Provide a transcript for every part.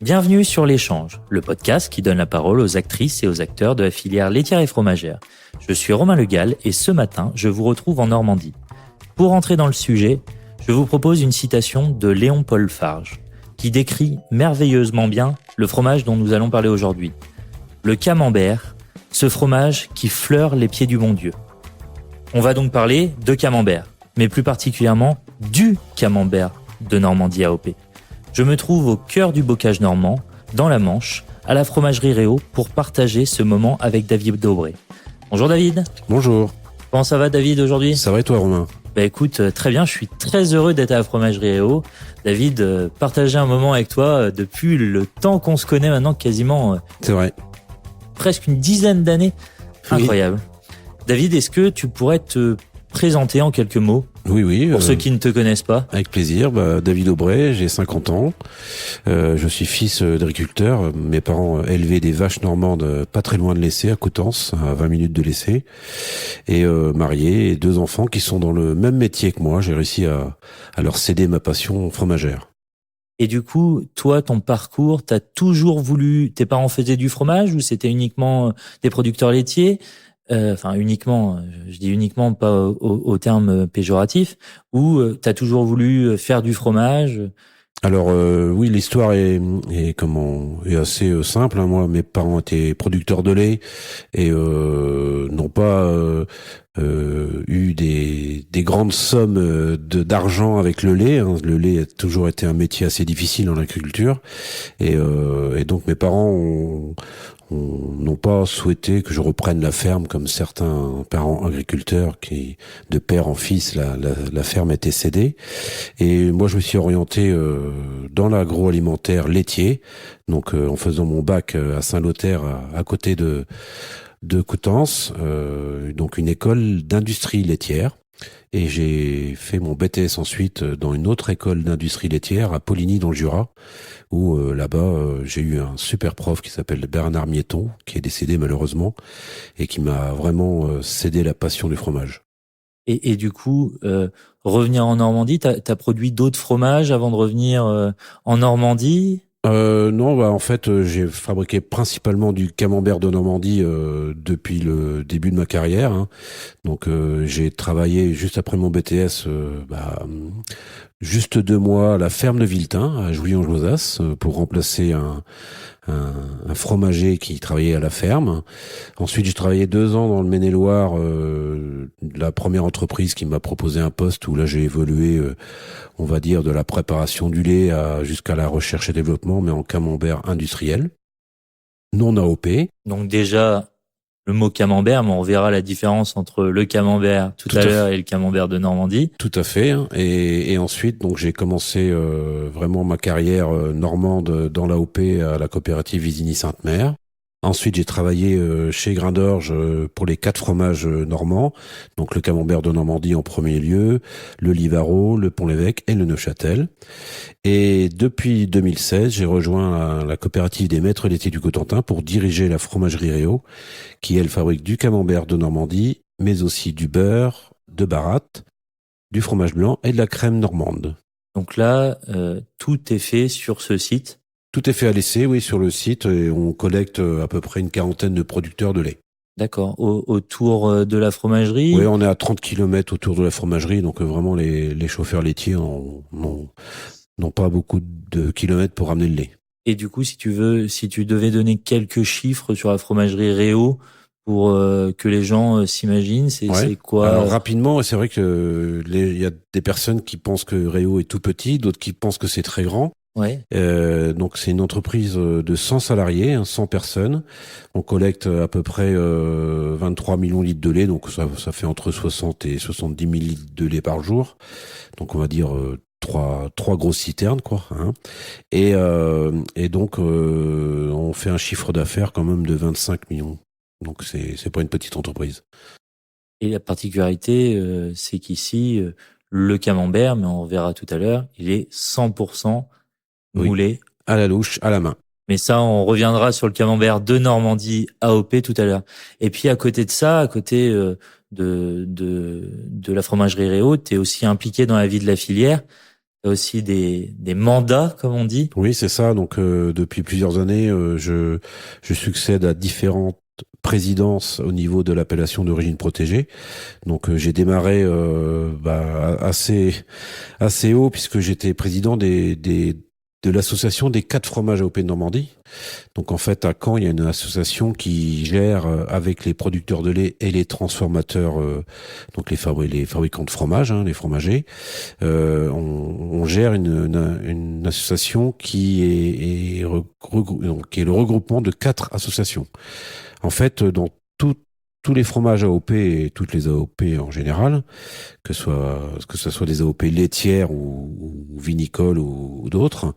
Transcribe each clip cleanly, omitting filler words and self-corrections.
Bienvenue sur l'Échange, le podcast qui donne la parole aux actrices et aux acteurs de la filière laitière et fromagère. Je suis Romain Le Gall et ce matin, je vous retrouve en Normandie. Pour entrer dans le sujet, je vous propose une citation de Léon-Paul Farge, qui décrit merveilleusement bien le fromage dont nous allons parler aujourd'hui. Le camembert, ce fromage qui fleure les pieds du bon Dieu. On va donc parler de camembert, mais plus particulièrement du camembert de Normandie AOP. Je me trouve au cœur du bocage normand, dans la Manche, à la fromagerie Réau, pour partager ce moment avec David Daubré. Bonjour David. Bonjour. Comment ça va David aujourd'hui ? Ça va et toi Romain ? Écoute, très bien, je suis très heureux d'être à la fromagerie Réau. David, partager un moment avec toi depuis le temps qu'on se connaît maintenant, quasiment c'est vrai. Presque une dizaine d'années. Oui. Incroyable. David, est-ce que tu pourrais te présenter en quelques mots ? Oui. Pour ceux qui ne te connaissent pas. Avec plaisir. David Daubré, j'ai 50 ans. Je suis fils d'agriculteur. Mes parents élevaient des vaches normandes pas très loin de l'Essé, à Coutances, à 20 minutes de l'Essé. Et marié, et 2 enfants qui sont dans le même métier que moi. J'ai réussi à leur céder ma passion fromagère. Et du coup, toi, ton parcours, t'as toujours voulu... Tes parents faisaient du fromage ou c'était uniquement des producteurs laitiers ? Uniquement, je dis uniquement, pas au terme péjoratif, ou t'as toujours voulu faire du fromage ? Alors oui, l'histoire est assez simple. Moi, mes parents étaient producteurs de lait et n'ont pas eu des grandes sommes d'argent avec le lait. Le lait a toujours été un métier assez difficile dans l'agriculture et donc mes parents n'ont pas souhaité que je reprenne la ferme comme certains parents agriculteurs qui, de père en fils, la ferme était cédée. Et moi, je me suis orienté dans l'agroalimentaire laitier, donc en faisant mon bac à Saint-Lothaire, à côté de Coutances, donc une école d'industrie laitière. Et j'ai fait mon BTS ensuite dans une autre école d'industrie laitière à Poligny dans le Jura, où là-bas j'ai eu un super prof qui s'appelle Bernard Mietton, qui est décédé malheureusement, et qui m'a vraiment cédé la passion du fromage. Et du coup, revenir en Normandie, t'as produit d'autres fromages avant de revenir en Normandie ? Non, en fait, j'ai fabriqué principalement du camembert de Normandie depuis le début de ma carrière. Donc, j'ai travaillé juste après mon BTS, juste 2 mois à la ferme de Viltin, à Jouy-en-Josas, pour remplacer un fromager qui travaillait à la ferme. Ensuite, j'ai travaillé 2 ans dans le Maine-et-Loire, la première entreprise qui m'a proposé un poste où là j'ai évolué, on va dire, de la préparation du lait jusqu'à la recherche et développement, mais en camembert industriel, non AOP. Donc déjà, le mot camembert, mais on verra la différence entre le camembert tout à l'heure et le camembert de Normandie. Tout à fait. Et ensuite, donc j'ai commencé vraiment ma carrière normande dans l'AOP à la coopérative Isigny-Sainte-Mère. Ensuite, j'ai travaillé chez Grain d'Orge pour les 4 fromages normands, donc le camembert de Normandie en premier lieu, le Livaro, le Pont-l'Évêque et le Neuchâtel. Et depuis 2016, j'ai rejoint la coopérative des maîtres laitiers du Cotentin pour diriger la fromagerie Réau, qui elle fabrique du camembert de Normandie, mais aussi du beurre, de baratte, du fromage blanc et de la crème normande. Donc là, tout est fait sur ce site. Tout est fait à l'essai, oui, sur le site, et on collecte à peu près une 40aine de producteurs de lait. D'accord. Autour de la fromagerie ? Oui, on est à 30 km autour de la fromagerie, donc vraiment les chauffeurs laitiers n'ont pas beaucoup de kilomètres pour ramener le lait. Et du coup, si tu devais donner quelques chiffres sur la fromagerie Réau pour que les gens s'imaginent, c'est quoi ? Alors rapidement, c'est vrai que il y a des personnes qui pensent que Réau est tout petit, d'autres qui pensent que c'est très grand. Ouais. Donc c'est une entreprise de 100 salariés, 100 personnes. On collecte à peu près 23 millions de litres de lait, donc ça fait entre 60 et 70 000 litres de lait par jour. Donc on va dire trois grosses citernes, quoi. Et donc on fait un chiffre d'affaires quand même de 25 millions. Donc c'est pas une petite entreprise. Et la particularité, c'est qu'ici, le camembert, mais on verra tout à l'heure, il est 100% moulé. Oui, à la louche, à la main. Mais ça, on reviendra sur le camembert de Normandie AOP tout à l'heure. Et puis à côté de ça, à côté de la fromagerie Réau, tu es aussi impliqué dans la vie de la filière. T'as aussi des mandats, comme on dit. Oui, c'est ça. Donc depuis plusieurs années, je succède à différentes présidences au niveau de l'appellation d'origine protégée. Donc j'ai démarré assez haut puisque j'étais président de l'association des 4 fromages AOP de Normandie. Donc en fait à Caen, il y a une association qui gère avec les producteurs de lait et les transformateurs, donc les fabricants de fromage, les fromagers. On gère une association qui est le regroupement de 4 associations. En fait, dans tous les fromages AOP et toutes les AOP en général, que ce soit des AOP laitières ou vinicoles ou d'autres,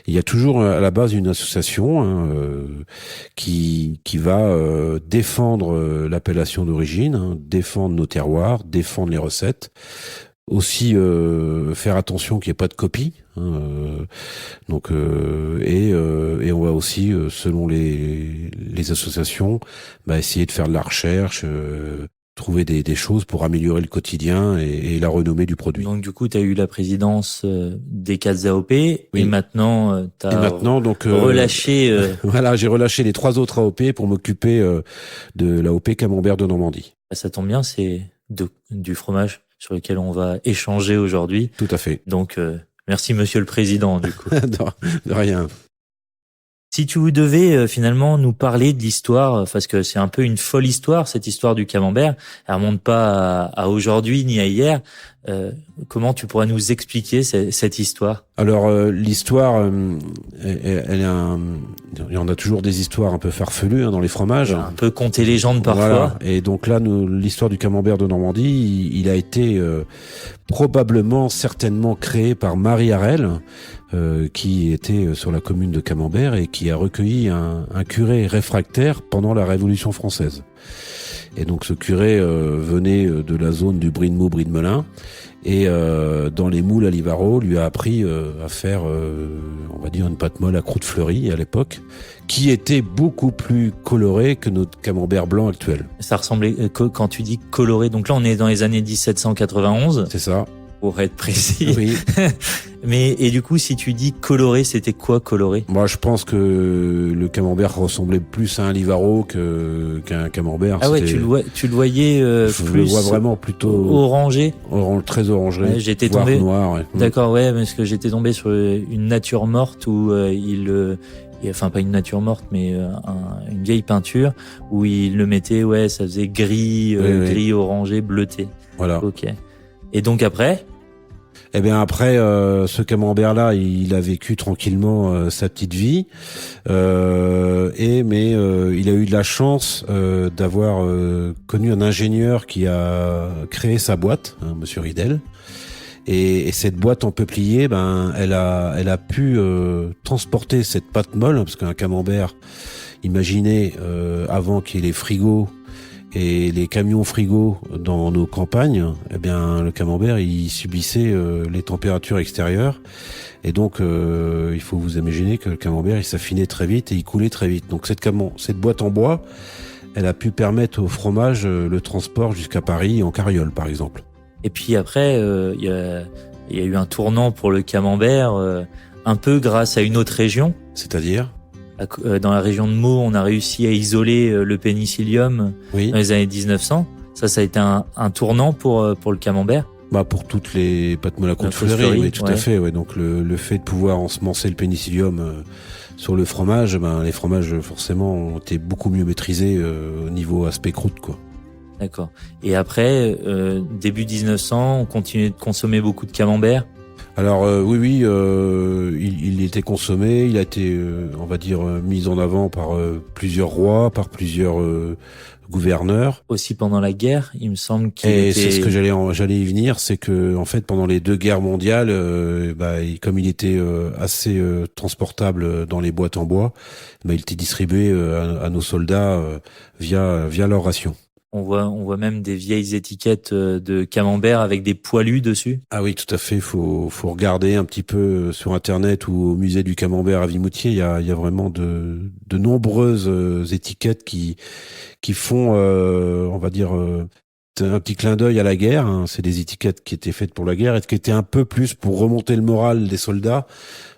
il y a toujours à la base une association qui va défendre l'appellation d'origine, défendre nos terroirs, défendre les recettes, aussi faire attention qu'il n'y ait pas de copie. Et on va aussi, selon les associations, essayer de faire de la recherche, trouver des choses pour améliorer le quotidien et la renommée du produit. Donc du coup, tu as eu la présidence des 4 AOP Oui. et maintenant tu as relâché... Voilà, j'ai relâché les 3 autres AOP pour m'occuper de l'AOP Camembert de Normandie. Ça tombe bien, c'est du fromage sur lequel on va échanger aujourd'hui. Tout à fait. Donc merci Monsieur le Président du coup. de rien. Si tu devais finalement nous parler de l'histoire, parce que c'est un peu une folle histoire, cette histoire du camembert, elle remonte pas à aujourd'hui ni à hier, comment tu pourrais nous expliquer cette histoire ? Alors l'histoire, il y en a toujours des histoires un peu farfelues dans les fromages. Un peu conter légende parfois. Voilà. Et donc là, l'histoire du camembert de Normandie, il a été certainement créé par Marie Harel, qui était sur la commune de Camembert et qui a recueilli un curé réfractaire pendant la Révolution française. Et donc ce curé venait de la zone du Brie-de-Meaux-Brie-de-Melun et dans les moules à Livaro lui a appris à faire, on va dire, une pâte molle à croûte fleurie à l'époque, qui était beaucoup plus colorée que notre camembert blanc actuel. Ça ressemblait, quand tu dis coloré, donc là on est dans les années 1791. C'est ça. Pour être précis. Oui. Et du coup, si tu dis coloré, c'était quoi coloré ? Moi, je pense que le camembert ressemblait plus à un Livaro qu'un camembert. Ah ouais, tu le voyais je plus. le vois vraiment plutôt orangé. Très orangé. Ouais, j'étais tombé. Noir. Ouais. D'accord, ouais, parce que j'étais tombé sur une nature morte où enfin pas une nature morte, mais une vieille peinture où il le mettait, ouais, ça faisait gris, gris orangé, bleuté. Voilà. Ok. Et donc après. Eh bien après, ce camembert-là, il a vécu tranquillement sa petite vie, mais il a eu de la chance d'avoir connu un ingénieur qui a créé sa boîte, Monsieur Ridel, et cette boîte en peuplier, elle a pu transporter cette pâte molle, parce qu'un camembert, imaginez avant qu'il y ait les frigos et les camions frigos dans nos campagnes, eh bien le camembert il subissait les températures extérieures et donc il faut vous imaginer que le camembert il s'affinait très vite et il coulait très vite. Donc cette boîte en bois, elle a pu permettre au fromage le transport jusqu'à Paris en carriole par exemple. Et puis après il y a eu un tournant pour le camembert un peu grâce à une autre région. C'est-à-dire ? Dans la région de Meaux, on a réussi à isoler le pénicillium dans les années 1900. Ça a été un tournant pour le camembert. Pour toutes les pâtes molles à croûte fleurie, oui, tout à fait. Ouais. Donc le fait de pouvoir ensemencer le pénicillium sur le fromage, les fromages forcément ont été beaucoup mieux maîtrisés au niveau aspect croûte, quoi. D'accord. Et après, début 1900, on continuait de consommer beaucoup de camembert. Alors oui, il était consommé, il a été, on va dire, mis en avant par plusieurs rois, par plusieurs gouverneurs. Aussi pendant la guerre, il me semble qu'il était... Et c'est ce que j'allais y venir, c'est que en fait pendant les 2 guerres mondiales, comme il était assez transportable dans les boîtes en bois, il était distribué à nos soldats via leur ration. On voit même des vieilles étiquettes de camembert avec des poilus dessus. Ah oui, tout à fait. Faut regarder un petit peu sur Internet ou au musée du camembert à Vimoutier. Il y a vraiment de nombreuses étiquettes qui font, on va dire, un petit clin d'œil à la guerre. Hein. C'est des étiquettes qui étaient faites pour la guerre et qui étaient un peu plus pour remonter le moral des soldats,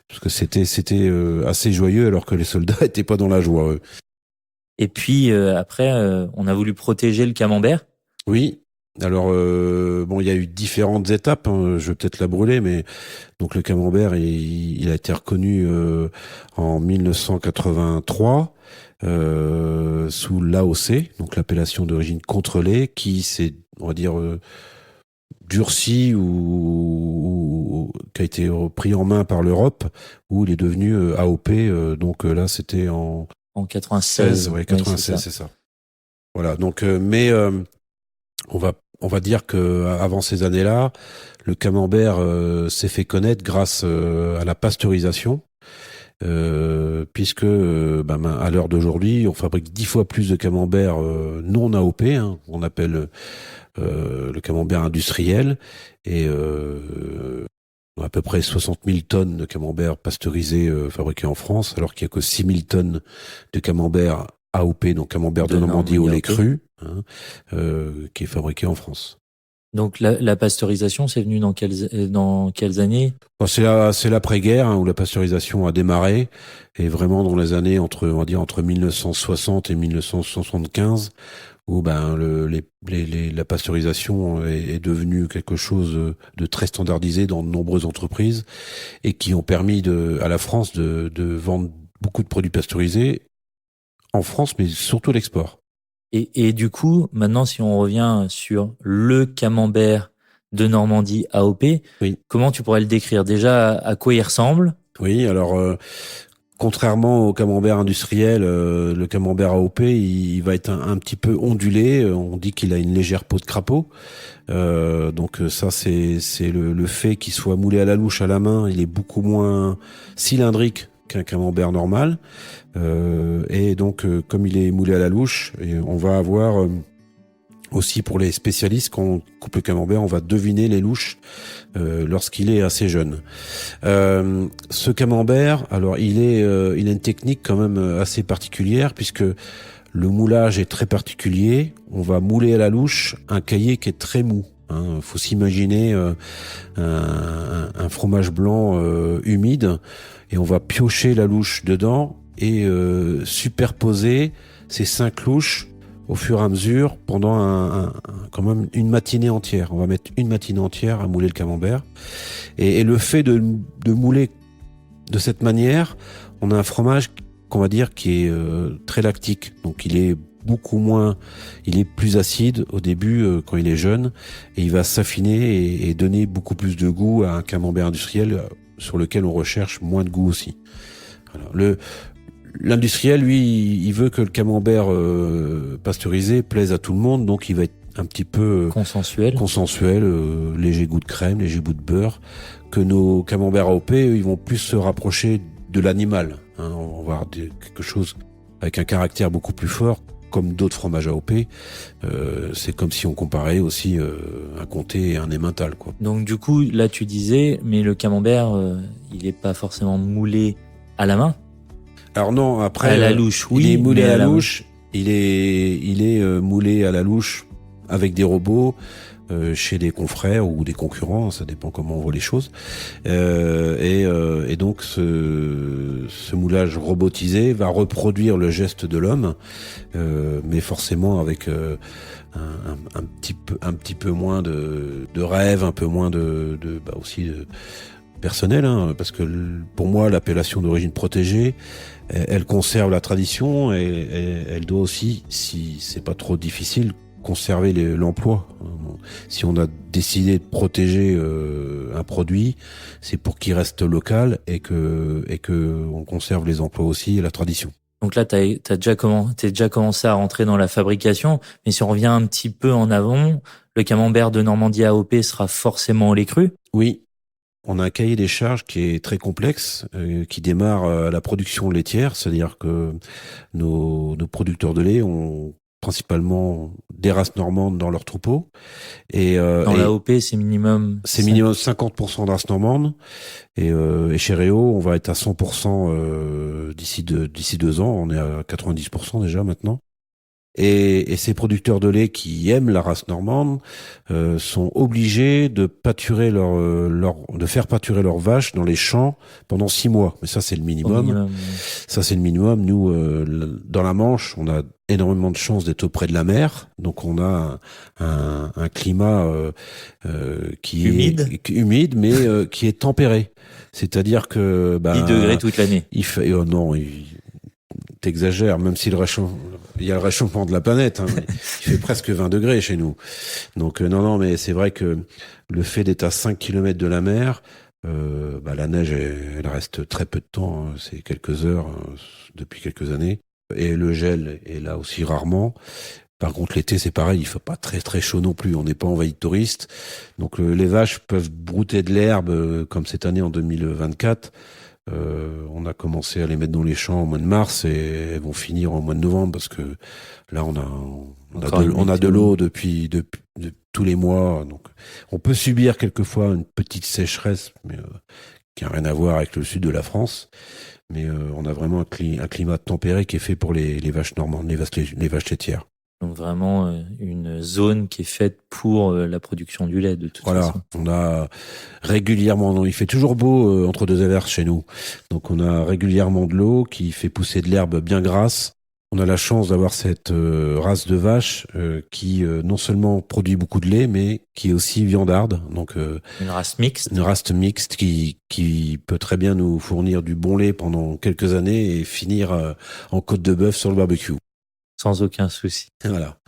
parce que c'était assez joyeux alors que les soldats étaient pas dans la joie. Eux. Et puis après, on a voulu protéger le camembert. Oui. Alors bon, il y a eu différentes étapes. Hein. Je vais peut-être la brûler, mais donc le camembert, il a été reconnu en 1983 sous l'AOC, donc l'appellation d'origine contrôlée, qui s'est, on va dire, durci ou qui a été pris en main par l'Europe, où il est devenu AOP. Donc là, c'était en 96. Ouais, 96, c'est ça. Voilà. Donc, mais on va dire que avant ces années-là, le camembert s'est fait connaître grâce à la pasteurisation, puisque à l'heure d'aujourd'hui, on fabrique 10 fois plus de camembert non AOP, hein, on appelle le camembert industriel, et on a à peu près 60 000 tonnes de camembert pasteurisé fabriqués en France, alors qu'il n'y a que 6 000 tonnes de camembert AOP, donc camembert de Normandie au lait cru, hein, qui est fabriqué en France. Donc la pasteurisation, c'est venu dans quelles années? Bon, c'est l'après-guerre, hein, où la pasteurisation a démarré, et vraiment dans les années entre 1960 et 1975, où la pasteurisation est devenue quelque chose de très standardisé dans de nombreuses entreprises, et qui ont permis à la France de vendre beaucoup de produits pasteurisés en France, mais surtout l'export. Et du coup, maintenant, si on revient sur le camembert de Normandie AOP, oui. Comment tu pourrais le décrire? Déjà, à quoi il ressemble? Oui, alors contrairement au camembert industriel, le camembert AOP, il va être un petit peu ondulé. On dit qu'il a une légère peau de crapaud. Donc ça, c'est le fait qu'il soit moulé à la louche à la main. Il est beaucoup moins cylindrique qu'un camembert normal. Et donc, comme il est moulé à la louche, on va avoir aussi pour les spécialistes, quand on coupe le camembert, on va deviner les louches lorsqu'il est assez jeune. Ce camembert, alors il a une technique quand même assez particulière, puisque le moulage est très particulier. On va mouler à la louche un caillé qui est très mou. Hein. Faut s'imaginer un fromage blanc humide, et on va piocher la louche dedans et superposer ces 5 louches au fur et à mesure pendant quand même une matinée entière. On va mettre une matinée entière à mouler le camembert. Et le fait de mouler de cette manière, on a un fromage qu'on va dire qui est très lactique. Donc il est plus acide au début quand il est jeune, et il va s'affiner et donner beaucoup plus de goût à un camembert industriel sur lequel on recherche moins de goût aussi. Alors, l'industriel, lui, il veut que le camembert pasteurisé plaise à tout le monde, donc il va être un petit peu consensuel, léger goût de crème, léger goût de beurre, que nos camemberts AOP, ils vont plus se rapprocher de l'animal. Hein, on va avoir quelque chose avec un caractère beaucoup plus fort, comme d'autres fromages AOP. C'est comme si on comparait aussi un comté et un emmental, quoi. Donc du coup, là tu disais, mais le camembert, il est pas forcément moulé à la main? Alors non, après à la louche, oui, il est moulé à la louche. main. Il est moulé à la louche avec des robots chez des confrères ou des concurrents, ça dépend comment on voit les choses. Et donc ce moulage robotisé va reproduire le geste de l'homme, mais forcément avec un petit peu moins de rêve, un peu moins aussi de personnel, hein, parce que pour moi l'appellation d'origine protégée, elle conserve la tradition, et elle doit aussi, si c'est pas trop difficile, conserver l'emploi. Si on a décidé de protéger un produit, c'est pour qu'il reste local et que on conserve les emplois aussi et la tradition. Donc là, t'es déjà commencé à rentrer dans la fabrication, mais si on revient un petit peu en avant, le camembert de Normandie AOP sera forcément au lait cru? Oui. On a un cahier des charges qui est très complexe, qui démarre à la production laitière, c'est-à-dire que nos producteurs de lait ont principalement des races normandes dans leur troupeau. Et dans l'AOP, c'est minimum 50% de races normandes. Et chez Réo, on va être à 100% d'ici 2 ans. On est à 90% déjà maintenant. Et ces producteurs de lait qui aiment la race normande sont obligés de faire pâturer leurs vaches dans les champs pendant 6 mois. Mais ça, c'est le minimum. Ça, c'est le minimum. Nous, dans la Manche, on a énormément de chance d'être auprès de la mer, donc on a un climat qui est humide, mais qui est tempéré. C'est-à-dire que 10 degrés toute l'année. Il fait t'exagères, même si il y a le réchauffement de la planète, hein, il fait presque 20 degrés chez nous. Donc non, mais c'est vrai que le fait d'être à 5 km de la mer, la neige, elle reste très peu de temps, hein, c'est quelques heures depuis quelques années. Et le gel est là aussi rarement. Par contre, l'été, c'est pareil, il fait pas très très chaud non plus. On n'est pas envahi de touristes, donc les vaches peuvent brouter de l'herbe comme cette année en 2024. On a commencé à les mettre dans les champs au mois de mars et elles vont finir au mois de novembre parce que là on a de l'eau depuis tous les mois, donc on peut subir quelquefois une petite sécheresse, mais qui a rien à voir avec le sud de la France. Mais on a vraiment un climat tempéré qui est fait pour les vaches normandes, les vaches laitières. Donc vraiment une zone qui est faite pour la production du lait de toute façon. On a régulièrement, il fait toujours beau entre deux averses chez nous. Donc on a régulièrement de l'eau qui fait pousser de l'herbe bien grasse. On a la chance d'avoir cette race de vache qui non seulement produit beaucoup de lait, mais qui est aussi viandarde. Donc une race mixte. Une race mixte qui peut très bien nous fournir du bon lait pendant quelques années et finir en côte de bœuf sur le barbecue. Sans aucun souci. Voilà.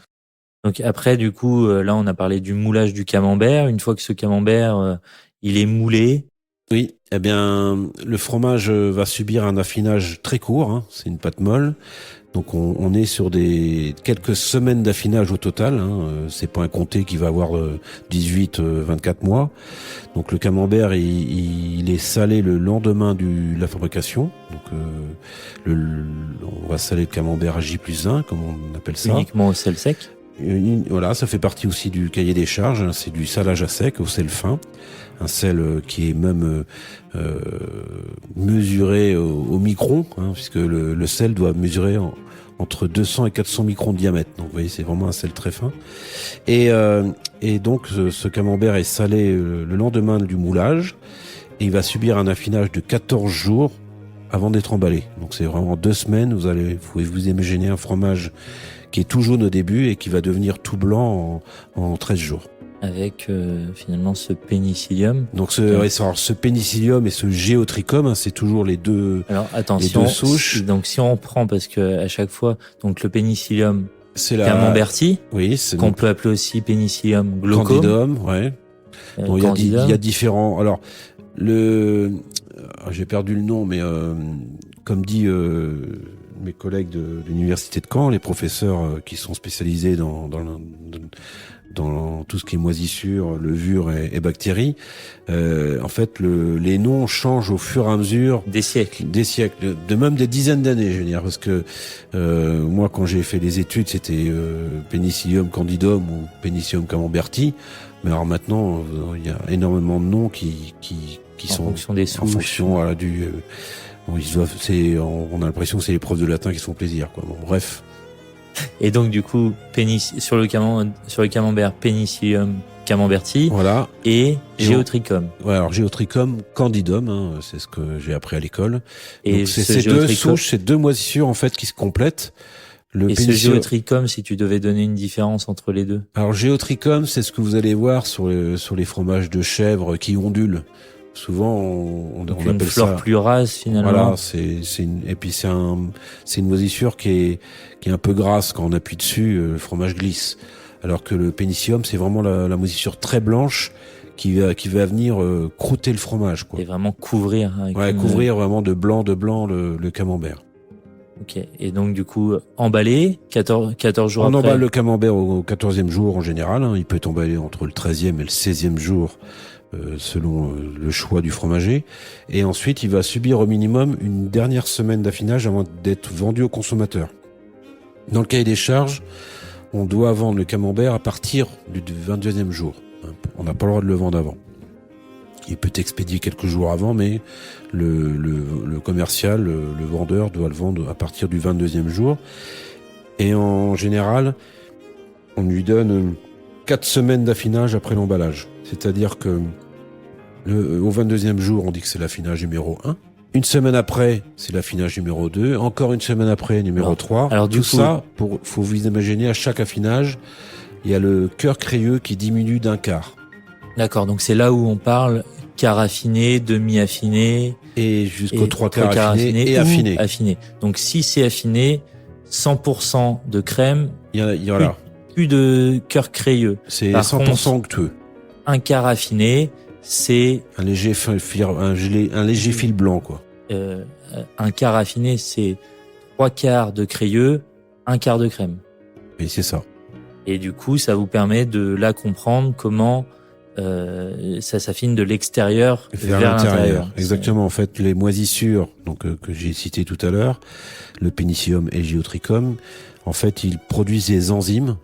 Donc après, du coup, là, on a parlé du moulage du camembert. Une fois que ce camembert, il est moulé. Oui, eh bien, le fromage va subir un affinage très court. Hein, c'est une pâte molle. Donc on est sur quelques semaines d'affinage au total. Hein, c'est pas un comté qui va avoir 18-24 mois. Donc le camembert, il est salé le lendemain de la fabrication. Donc on va saler le camembert à J+1, comme on appelle ça. Uniquement au sel sec. Voilà, ça fait partie aussi du cahier des charges. Hein, c'est du salage à sec au sel fin. Un sel qui est même mesuré au micron, hein, puisque le sel doit mesurer entre 200 et 400 microns de diamètre. Donc vous voyez, c'est vraiment un sel très fin. Et donc ce camembert est salé le lendemain du moulage et il va subir un affinage de 14 jours avant d'être emballé. Donc c'est vraiment 2 semaines, vous pouvez vous imaginer un fromage qui est tout jaune au début et qui va devenir tout blanc en 13 jours. Avec finalement ce pénicillium. Donc ce pénicillium et ce géotrichum, hein, c'est toujours les deux. Alors attention, les deux souches. Donc si on prend, parce que à chaque fois, donc le pénicillium camemberti, oui, qu'on peut appeler aussi pénicillium glaucome. Candidum, ouais. Donc, il y a différents. Alors j'ai perdu le nom, mais comme dit mes collègues de l'université de Caen, les professeurs qui sont spécialisés dans tout ce qui est moisissure, levure et bactéries. En fait, les noms changent au fur et à mesure des siècles, de même des dizaines d'années, je veux dire, parce que moi, quand j'ai fait les études, c'était Penicillium candidum ou Penicillium camemberti. Mais alors maintenant, il y a énormément de noms qui sont en fonction des souches. En fonction voilà, on a l'impression que c'est les profs de latin qui se font plaisir, quoi. Bon, bref. Et donc du coup, sur le camembert, pénicillium camemberti, voilà, et géotrichum. Ouais, alors géotrichum candidum, hein, c'est ce que j'ai appris à l'école. Et donc, c'est ces deux souches, ces deux moisissures en fait qui se complètent. Ce géotrichum, si tu devais donner une différence entre les deux. Alors géotrichum, c'est ce que vous allez voir sur les fromages de chèvre qui ondulent. Souvent, on appelle une fleur ça plus rase finalement. Voilà, c'est une moisissure qui est un peu grasse quand on appuie dessus, le fromage glisse. Alors que le pénicillium, c'est vraiment la moisissure très blanche qui va venir croûter le fromage, quoi. Et vraiment couvrir. Couvrir vraiment de blanc le camembert. Ok. Et donc du coup, emballé 14 jours après. On emballe le camembert au 14e jour en général. Hein. Il peut être emballé entre le 13e et le 16e jour. Selon le choix du fromager. Et ensuite, il va subir au minimum une dernière semaine d'affinage avant d'être vendu au consommateur. Dans le cahier des charges, on doit vendre le camembert à partir du 22e jour. On n'a pas le droit de le vendre avant. Il peut expédier quelques jours avant, mais le commercial, le vendeur doit le vendre à partir du 22e jour. Et en général, on lui donne 4 semaines d'affinage après l'emballage. C'est-à-dire que au 22e jour, on dit que c'est l'affinage numéro 1. Une semaine après, c'est l'affinage numéro 2. Encore une semaine après, numéro 3. Alors, du Tout coup, ça, faut vous imaginer, à chaque affinage, il y a le cœur crayeux qui diminue d'un quart. D'accord, donc c'est là où on parle quart affiné, demi-affiné. Et jusqu'aux 3 quarts affiné et affiné. Affiné. Donc si c'est affiné, 100% de crème, Voilà. plus de cœur crayeux. C'est Par 100% contre, onctueux. un quart affiné, c'est Un léger fil blanc, quoi. un quart affiné, c'est 3 quarts de crayeux, un quart de crème. Et c'est ça. Et du coup, ça vous permet de là comprendre comment ça s'affine de l'extérieur vers l'intérieur. Exactement. En fait, les moisissures, donc que j'ai citées tout à l'heure, le pénicillium et le géotrichum, en fait, ils produisent des enzymes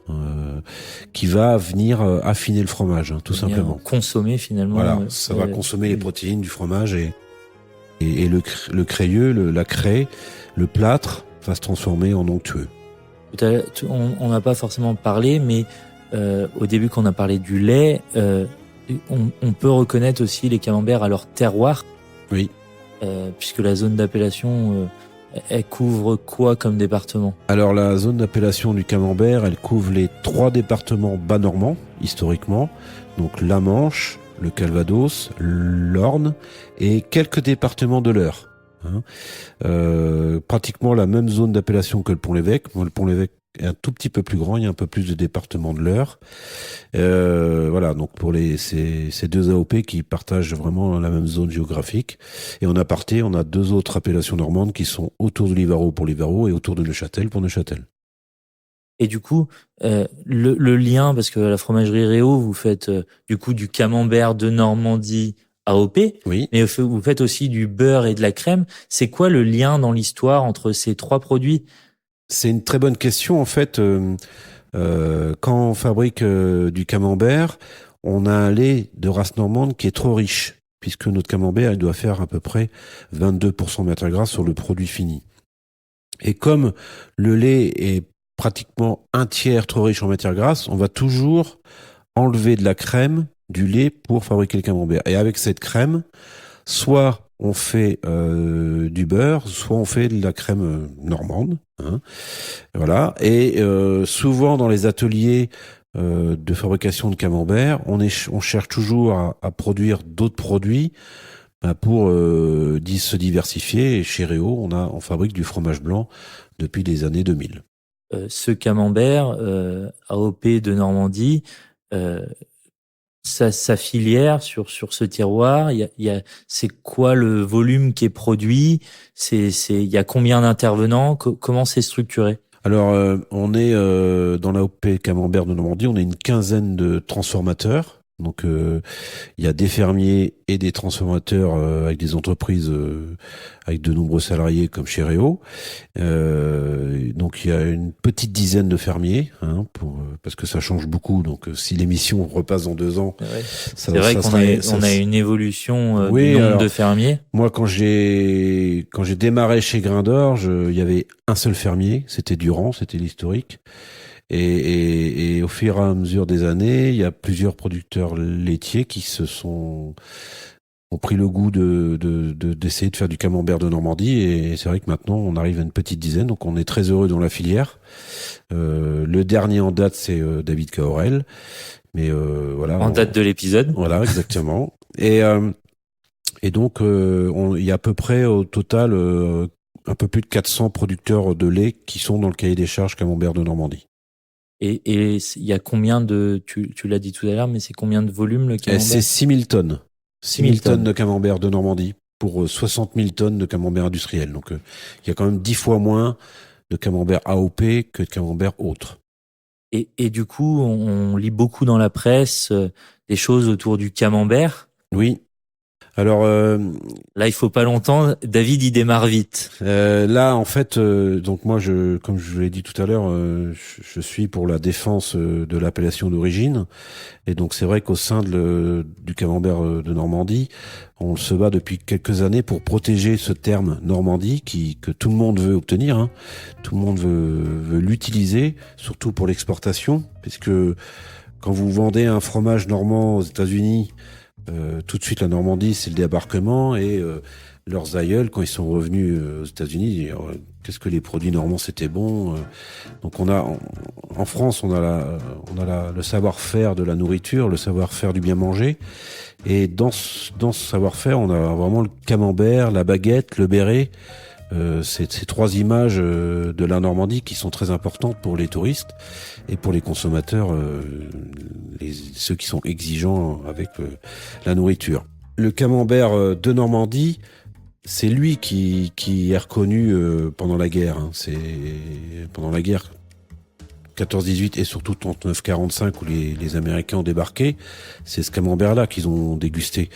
qui va venir affiner le fromage, tout simplement. Consommer finalement. Voilà, ça va consommer les protéines du fromage et le crayeux, la craie, le plâtre va se transformer en onctueux. On n'a pas forcément parlé, mais au début, quand on a parlé du lait, on peut reconnaître aussi les camemberts à leur terroir. Oui. Puisque la zone d'appellation, elle couvre quoi comme département ? Alors la zone d'appellation du camembert, elle couvre les 3 départements bas normands, historiquement. Donc la Manche, le Calvados, l'Orne et quelques départements de l'Eure. Pratiquement la même zone d'appellation que le Pont-l'Évêque. Le Pont-l'Évêque est un tout petit peu plus grand, il y a un peu plus de départements de l'Eure. Voilà, donc pour ces 2 AOP qui partagent vraiment la même zone géographique. Et en aparté, on a 2 autres appellations normandes qui sont autour de Livarot pour Livarot et autour de Neuchâtel pour Neuchâtel. Et du coup, le lien, parce que la fromagerie Réau, vous faites du coup du camembert de Normandie AOP, oui. Mais vous faites aussi du beurre et de la crème. C'est quoi le lien dans l'histoire entre ces 3 produits ? C'est une très bonne question. En fait, quand on fabrique du camembert, on a un lait de race normande qui est trop riche, puisque notre camembert, il doit faire à peu près 22% matière grasse sur le produit fini. Et comme le lait est pratiquement un tiers trop riche en matière grasse, on va toujours enlever de la crème du lait pour fabriquer le camembert. Et avec cette crème, soit on fait du beurre, soit on fait de la crème normande. Voilà. Et souvent dans les ateliers de fabrication de camembert, on cherche toujours à produire d'autres produits pour se diversifier. Et chez Réau, on fabrique du fromage blanc depuis les années 2000. Ce camembert AOP de Normandie, sa filière sur ce tiroir, c'est quoi le volume qui est produit, il y a combien d'intervenants, comment c'est structuré? Alors on est dans l'AOP camembert de Normandie, on est une quinzaine de transformateurs. Donc il y a des fermiers et des transformateurs avec des entreprises avec de nombreux salariés comme chez Réau. Donc il y a une petite dizaine de fermiers, parce que ça change beaucoup. Donc si l'émission repasse dans 2 ans, c'est vrai qu'on a une évolution du nombre de fermiers. Moi quand j'ai démarré chez Grain d'Orge, il y avait un seul fermier, c'était Durand, c'était l'historique. Et au fur et à mesure des années, il y a plusieurs producteurs laitiers qui ont pris le goût d'essayer de faire du camembert de Normandie. Et c'est vrai que maintenant, on arrive à une petite dizaine. Donc, on est très heureux dans la filière. Le dernier en date, c'est David Caorel. Mais voilà. En date de l'épisode. Voilà, exactement. Et donc, il y a à peu près au total un peu plus de 400 producteurs de lait qui sont dans le cahier des charges camembert de Normandie. Et il y a combien tu l'as dit tout à l'heure, mais c'est combien de volume le camembert ? C'est 6000 tonnes. 6000 tonnes de camembert de Normandie pour 60 000 tonnes de camembert industriel. Donc, il y a quand même 10 fois moins de camembert AOP que de camembert autre. Et du coup, on lit beaucoup dans la presse des choses autour du camembert. Oui. Alors Là, il faut pas longtemps. David, il démarre vite. là, en fait, donc moi, comme je vous l'ai dit tout à l'heure, je suis pour la défense de l'appellation d'origine. Et donc c'est vrai qu'au sein du camembert de Normandie, on se bat depuis quelques années pour protéger ce terme Normandie que tout le monde veut obtenir, hein. Tout le monde veut l'utiliser, surtout pour l'exportation, puisque quand vous vendez un fromage normand aux États-Unis, tout de suite la Normandie c'est le débarquement et leurs aïeuls quand ils sont revenus aux États-Unis, qu'est-ce que les produits normands c'était bon. Donc en France le savoir-faire de la nourriture, le savoir-faire du bien manger. Et dans ce savoir-faire, on a vraiment le camembert, la baguette, le béret. Ces trois images de la Normandie qui sont très importantes pour les touristes et pour les consommateurs, ceux qui sont exigeants avec la nourriture. Le camembert de Normandie, c'est lui qui est reconnu pendant la guerre. Hein. C'est pendant la guerre 14-18 et surtout 39-45 où les Américains ont débarqué, c'est ce camembert-là qu'ils ont dégusté.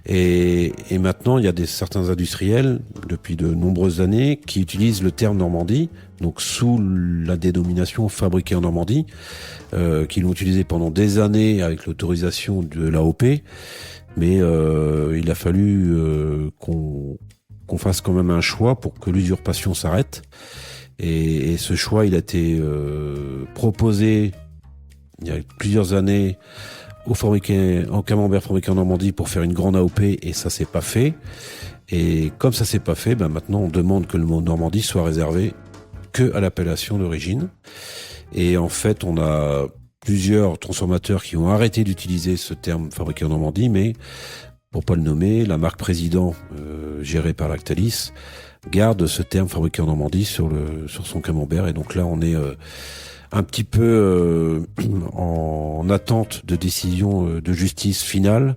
Et maintenant, il y a certains industriels, depuis de nombreuses années, qui utilisent le terme Normandie, donc sous la dénomination fabriqué en Normandie, qui l'ont utilisé pendant des années avec l'autorisation de l'AOP. Mais il a fallu qu'on fasse quand même un choix pour que l'usurpation s'arrête. Et ce choix, il a été proposé il y a plusieurs années au camembert fabriqué en Normandie pour faire une grande AOP et ça s'est pas fait. Et comme ça s'est pas fait, ben maintenant on demande que le mot Normandie soit réservé que à l'appellation d'origine. Et en fait, on a plusieurs transformateurs qui ont arrêté d'utiliser ce terme fabriqué en Normandie, mais pour pas le nommer, la marque Président, gérée par Lactalis, garde ce terme fabriqué en Normandie sur son camembert. Et donc là, on est un petit peu en attente de décision de justice finale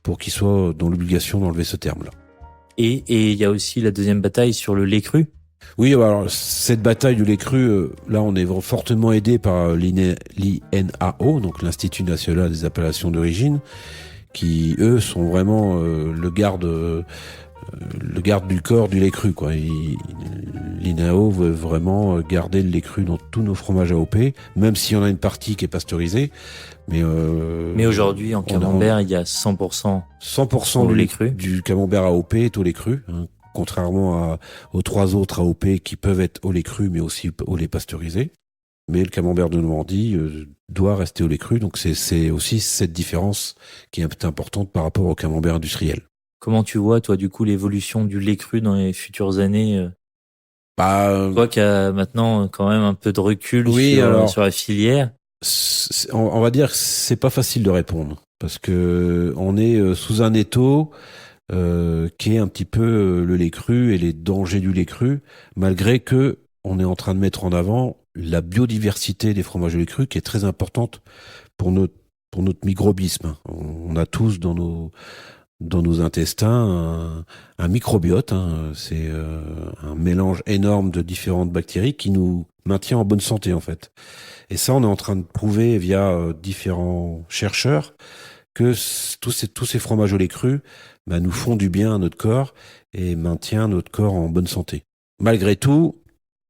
pour qu'il soit dans l'obligation d'enlever ce terme-là. Et il y a aussi la deuxième bataille sur le lait cru. Oui, alors cette bataille du lait cru, là, on est fortement aidé par l'INAO, donc l'Institut national des appellations d'origine, qui eux sont vraiment le garde du corps du lait cru, quoi. L'INAO veut vraiment garder le lait cru dans tous nos fromages AOP, même si on a une partie qui est pasteurisée. Mais aujourd'hui, en camembert, il y a 100% du lait cru. Du camembert AOP est au lait cru, hein, contrairement aux trois autres AOP qui peuvent être au lait cru, mais aussi au lait pasteurisé. Mais le camembert de Normandie doit rester au lait cru, donc c'est aussi cette différence qui est importante par rapport au camembert industriel. Comment tu vois, toi, du coup, l'évolution du lait cru dans les futures années toi qui as maintenant quand même un peu de recul sur la filière. On va dire que c'est pas facile de répondre parce que on est sous un étau qui est un petit peu le lait cru et les dangers du lait cru, malgré que on est en train de mettre en avant la biodiversité des fromages de lait cru qui est très importante pour notre microbisme. On a tous dans nos intestins un microbiote, hein. C'est un mélange énorme de différentes bactéries qui nous maintient en bonne santé en fait. Et ça, on est en train de prouver via différents chercheurs que tous ces fromages au lait cru nous font du bien à notre corps et maintient notre corps en bonne santé. Malgré tout,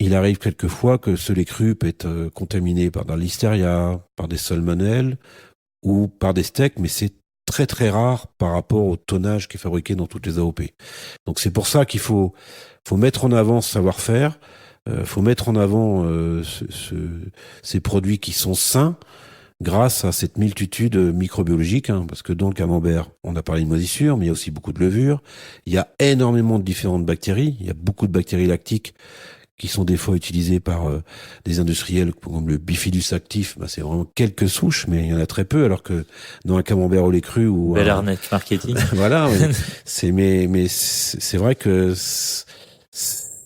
il arrive quelquefois que ce lait cru peut être contaminé par de la listeria, par des salmonelles ou par des steaks, mais c'est très très rare par rapport au tonnage qui est fabriqué dans toutes les AOP. Donc c'est pour ça qu'il faut mettre en avant ce savoir-faire, faut mettre en avant ces produits qui sont sains grâce à cette multitude microbiologique, hein, parce que dans le camembert, on a parlé de moisissure, mais il y a aussi beaucoup de levure. Il y a énormément de différentes bactéries. Il y a beaucoup de bactéries lactiques qui sont des fois utilisées par des industriels comme le bifidus actif. C'est vraiment quelques souches, mais il y en a très peu, alors que dans un camembert au lait cru ou belle arnaque marketing. Voilà, mais c'est vrai que ça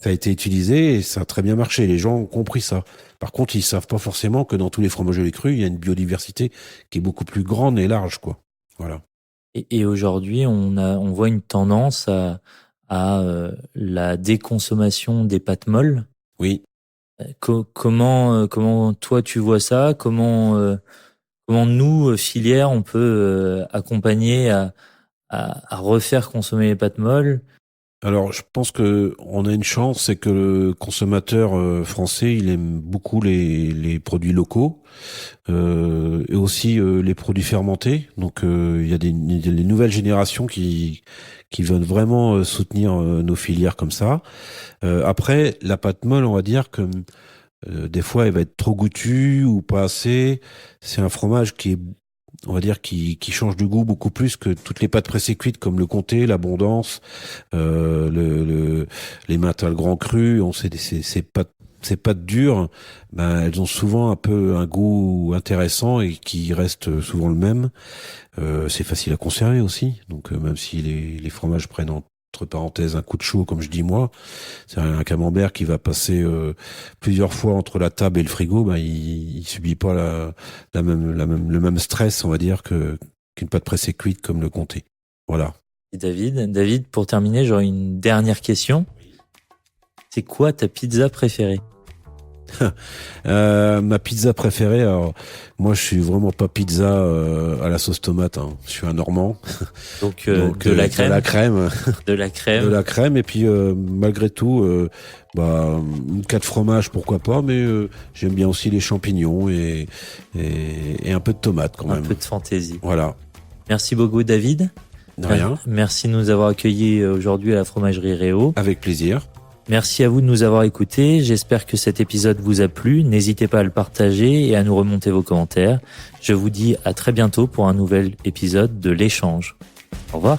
a été utilisé et ça a très bien marché. Les gens ont compris ça. Par contre, ils savent pas forcément que dans tous les fromages au lait cru, il y a une biodiversité qui est beaucoup plus grande et large, quoi. Voilà. Et aujourd'hui, on voit une tendance à la déconsommation des pâtes molles. Oui. Comment toi tu vois ça? Comment nous, filière, on peut accompagner à refaire consommer les pâtes molles? Alors, je pense que on a une chance, c'est que le consommateur français, il aime beaucoup les produits locaux et aussi les produits fermentés. Donc, il y a les nouvelles générations qui veulent vraiment soutenir nos filières comme ça. Après, la pâte molle, on va dire que des fois, elle va être trop goûtue ou pas assez. C'est un fromage qui est, on va dire, qui change de goût beaucoup plus que toutes les pâtes pressées cuites comme le comté, l'abondance, les Matin le grand cru. On sait ces pâtes dures, ben elles ont souvent un peu un goût intéressant et qui reste souvent le même. C'est facile à conserver aussi. Donc même si les fromages prennent entre parenthèses un coup de chaud, comme je dis moi, c'est un camembert qui va passer plusieurs fois entre la table et le frigo, ben il subit pas le même stress, on va dire, qu'une pâte pressée cuite comme le comté. Voilà. Et David, pour terminer, j'aurais une dernière question. C'est quoi ta pizza préférée? Ma pizza préférée, alors moi je suis vraiment pas pizza à la sauce tomate, hein. Je suis un Normand. Donc, de la crème. De la crème et puis malgré tout, une 4 fromages pourquoi pas, mais j'aime bien aussi les champignons et un peu de tomate quand même. Un peu de fantaisie. Voilà. Merci beaucoup David. De rien. Merci de nous avoir accueillis aujourd'hui à la fromagerie Réau. Avec plaisir. Merci à vous de nous avoir écoutés. J'espère que cet épisode vous a plu. N'hésitez pas à le partager et à nous remonter vos commentaires. Je vous dis à très bientôt pour un nouvel épisode de l'Échange. Au revoir.